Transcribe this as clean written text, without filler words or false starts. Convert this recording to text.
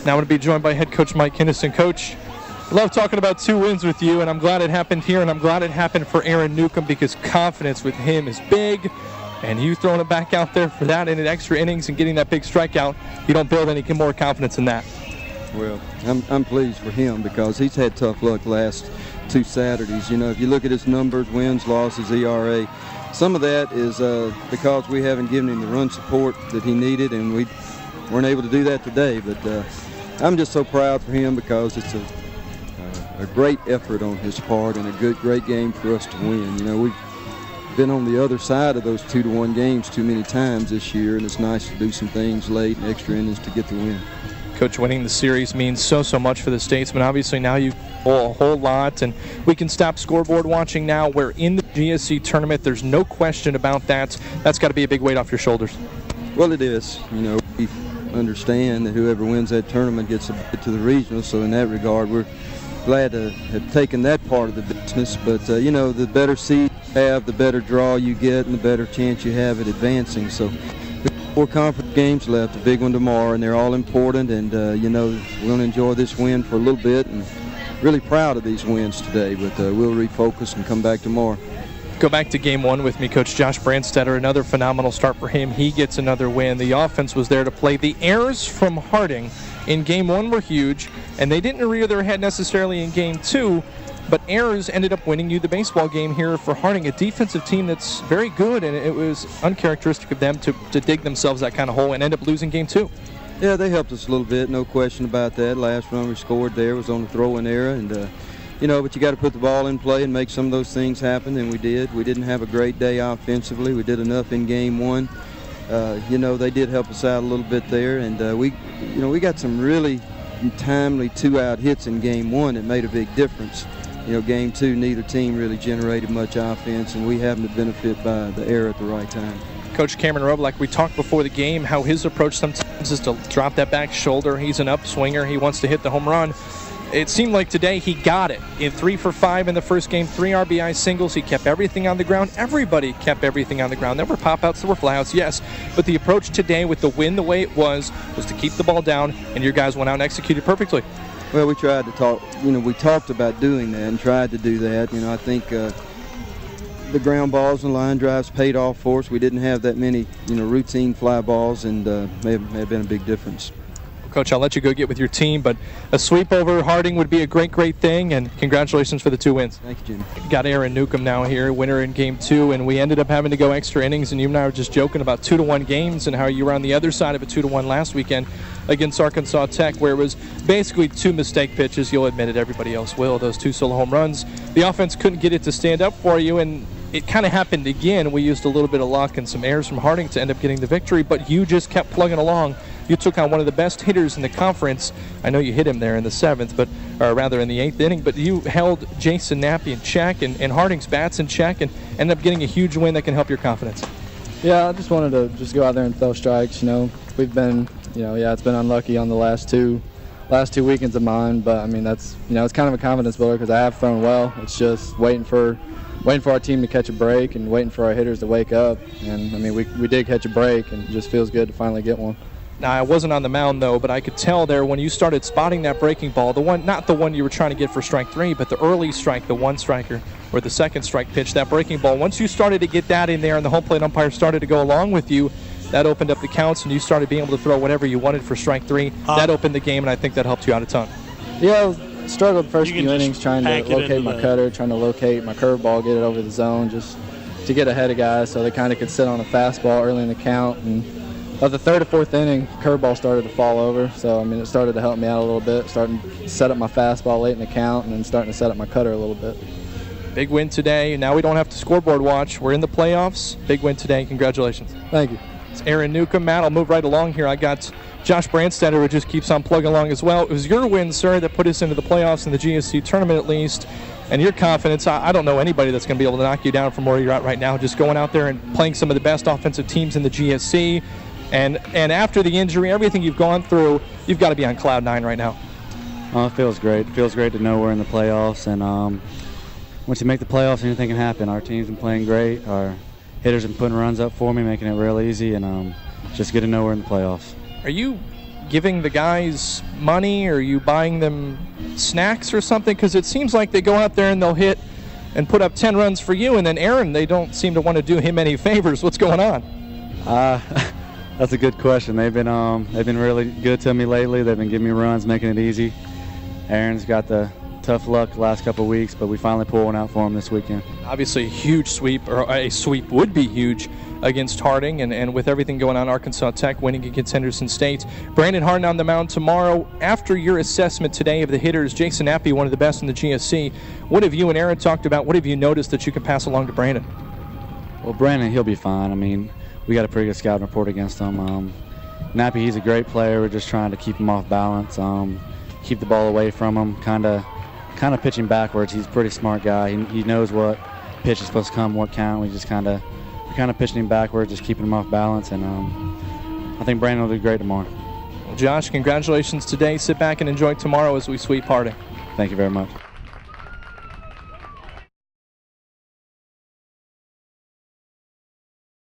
Now I'm going to be joined by head coach Mike Kinnison. Coach, I love talking about 2 wins with you, and I'm glad it happened here, and I'm glad it happened for Aaron Newcomb because confidence with him is big, and you throwing it back out there for that in an extra innings and getting that big strikeout, you don't build any more confidence than that. Well, I'm pleased for him because he's had tough luck last 2 Saturdays. You know, if you look at his numbers, wins, losses, ERA, some of that is because we haven't given him the run support that he needed, and we weren't able to do that today. But I'm just so proud for him because it's a great effort on his part and a great game for us to win. You know, we've been on the other side of those 2-1 games too many times this year, and it's nice to do some things late and extra innings to get the win. Coach, winning the series means so much for the Statesmen. Obviously, now you pull a whole lot, and we can stop scoreboard watching now. We're in the GSC tournament. There's no question about that. That's got to be a big weight off your shoulders. Well, it is. You know, we understand that whoever wins that tournament gets a bit to the regional, so in that regard, we're glad to have taken that part of the business. But, you know, the better seed you have, the better draw you get, and the better chance you have at advancing. So 4 conference games left, a big one tomorrow, and they're all important. And, you know, we're going to enjoy this win for a little bit, and really proud of these wins today. But we'll refocus and come back tomorrow. Go back to game 1 with me, Coach. Josh Branstetter, another phenomenal start for him. He gets another win. The offense was there to play. The errors from Harding in game 1 were huge, and they didn't rear their head necessarily in game 2, but errors ended up winning you the baseball game here for Harding, a defensive team that's very good, and it was uncharacteristic of them to dig themselves that kind of hole and end up losing game 2. Yeah, they helped us a little bit, no question about that. Last run we scored there was on the throw-in error, and you know, but you got to put the ball in play and make some of those things happen, and we did. We didn't have a great day offensively. We did enough in game 1. You know, they did help us out a little bit there, and we got some really timely 2-out hits in game 1 that made a big difference. You know, game 2, neither team really generated much offense, and we happened to benefit by the error at the right time. Coach Cameron Robb, like we talked before the game, how his approach sometimes is to drop that back shoulder. He's an upswinger. He wants to hit the home run. It seemed like today he got it. In 3 for 5 in the first game, 3 RBI singles. He kept everything on the ground. Everybody kept everything on the ground. There were pop-outs, there were flyouts, yes. But the approach today with the win the way it was to keep the ball down, and your guys went out and executed perfectly. Well, we tried to talk, you know, we talked about doing that and tried to do that. You know, I think the ground balls and line drives paid off for us. We didn't have that many, you know, routine fly balls, and may have been a big difference. Coach, I'll let you go get with your team, but a sweep over Harding would be a great thing, and congratulations for the 2 wins. Thank you, Jimmy. Got Aaron Newcomb now here, winner in game 2, and we ended up having to go extra innings, and you and I were just joking about 2-1 games and how you were on the other side of a 2-1 last weekend against Arkansas Tech, where it was basically 2 mistake pitches. You'll admit it, everybody else will. Those 2 solo home runs. The offense couldn't get it to stand up for you, and it kind of happened again. We used a little bit of luck and some errors from Harding to end up getting the victory, but you just kept plugging along. You took on one of the best hitters in the conference. I know you hit him there in the 7th, or rather in the 8th inning, but you held Jason Nappy in check and Harding's bats in check and ended up getting a huge win that can help your confidence. Yeah, I just wanted to just go out there and throw strikes. You know, we've been, you know, it's been unlucky on the last two weekends of mine, but I mean, that's, you know, it's kind of a confidence builder because I have thrown well. It's just waiting for our team to catch a break and waiting for our hitters to wake up. And I mean, we did catch a break, and it just feels good to finally get one. Now, I wasn't on the mound, though, but I could tell there when you started spotting that breaking ball, not the one you were trying to get for strike 3, but the early strike, the 1-striker, or the 2nd strike pitch, that breaking ball. Once you started to get that in there and the home plate umpire started to go along with you, that opened up the counts, and you started being able to throw whatever you wanted for strike 3. That opened the game, and I think that helped you out a ton. Yeah, I struggled the first few innings trying to locate my cutter, trying to locate my curveball, get it over the zone, just to get ahead of guys so they kind of could sit on a fastball early in the count. And of the 3rd or 4th inning, curveball started to fall over. So, I mean, it started to help me out a little bit, starting to set up my fastball late in the count and then starting to set up my cutter a little bit. Big win today. Now we don't have to scoreboard watch. We're in the playoffs. Big win today. Congratulations. Thank you. It's Aaron Newcomb. Matt, I'll move right along here. I got Josh Branstetter, who just keeps on plugging along as well. It was your win, sir, that put us into the playoffs in the GSC tournament at least. And your confidence, I don't know anybody that's going to be able to knock you down from where you're at right now. Just going out there and playing some of the best offensive teams in the GSC. And after the injury, everything you've gone through, you've got to be on cloud 9 right now. It feels great. It feels great to know we're in the playoffs. And once you make the playoffs, anything can happen. Our team's been playing great. Our hitters have been putting runs up for me, making it real easy. And just good to know we're in the playoffs. Are you giving the guys money, or are you buying them snacks or something? Because it seems like they go out there and they'll hit and put up 10 runs for you, and then Aaron, they don't seem to want to do him any favors. What's going on? That's a good question. They've been really good to me lately. They've been giving me runs, making it easy. Aaron's got the tough luck the last couple of weeks, but we finally pulled one out for him this weekend. Obviously, a huge sweep, or a sweep would be huge against Harding, and with everything going on, Arkansas Tech winning against Henderson State. Brandon Harden on the mound tomorrow. After your assessment today of the hitters, Jason Appy, one of the best in the GSC, what have you and Aaron talked about? What have you noticed that you can pass along to Brandon? Well, Brandon, he'll be fine. I mean, we got a pretty good scouting report against him. Nappy, he's a great player. We're just trying to keep him off balance, keep the ball away from him, kind of pitching backwards. He's a pretty smart guy. He knows what pitch is supposed to come, what count. We just kind of pitching him backwards, just keeping him off balance, and I think Brandon will do great tomorrow. Well, Josh, congratulations today. Sit back and enjoy tomorrow as we sweep Harding. Thank you very much.